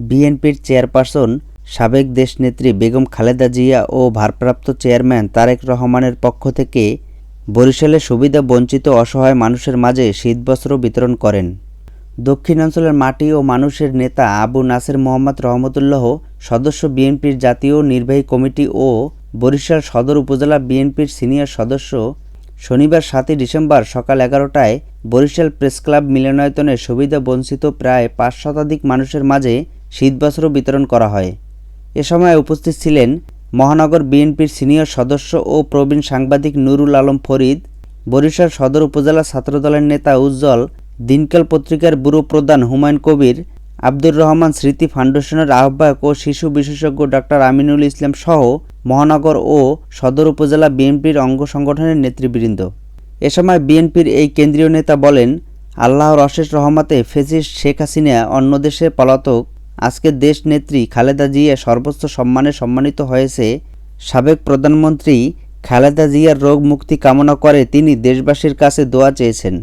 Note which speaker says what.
Speaker 1: বিএনপির চেয়ারপারসন সাবেক দেশনেত্রী বেগম খালেদা জিয়া ও ভারপ্রাপ্ত চেয়ারম্যান তারেক রহমানের পক্ষ থেকে বরিশালে সুবিধা বঞ্চিত অসহায় মানুষের মাঝে শীতবস্ত্র বিতরণ করেন। দক্ষিণাঞ্চলের মাটি ও মানুষের নেতা আবু নাসের মোহাম্মদ রহমতুল্লাহ সদস্য বিএনপির জাতীয় নির্বাহী কমিটি ও বরিশাল সদর উপজেলা বিএনপির সিনিয়র সদস্য শনিবার 7 ডিসেম্বর সকাল 11টায় বরিশাল প্রেসক্লাব মিলনায়তনে সুবিধা বঞ্চিত প্রায় 5 শতাধিক মানুষের মাঝে শীতবস্ত্র বিতরণ করা হয়। এ সময় উপস্থিত ছিলেন মহানগর বিএনপির সিনিয়র সদস্য ও প্রবীণ সাংবাদিক নুরুল আলম ফরিদ, বরিশাল সদর উপজেলা ছাত্রদলের নেতা উজ্জ্বল, দিনকাল পত্রিকার ব্যুরো প্রধান হুমায়ুন কবির, আব্দুর রহমান স্মৃতি ফাউন্ডেশনের আহ্বায়ক ও শিশু বিশেষজ্ঞ ডাক্তার আমিনুল ইসলাম সহ মহানগর ও সদর উপজেলা বিএনপির অঙ্গ সংগঠনের নেতৃবৃন্দ। এ সময় বিএনপির এই কেন্দ্রীয় নেতা বলেন, আল্লাহর অশেষ রহমতে ফ্যাসিস্ট শেখ হাসিনা অন্য দেশে পলাতক, আজকে দেশ নেত্রী খালেদা জিয়া সর্বোচ্চ সম্মানে সম্মানিত হয়েছে। সাবেক প্রধানমন্ত্রী খালেদা জিয়ার রোগ মুক্তি কামনা করে তিনি দেশবাসীর কাছে দোয়া চেয়েছেন।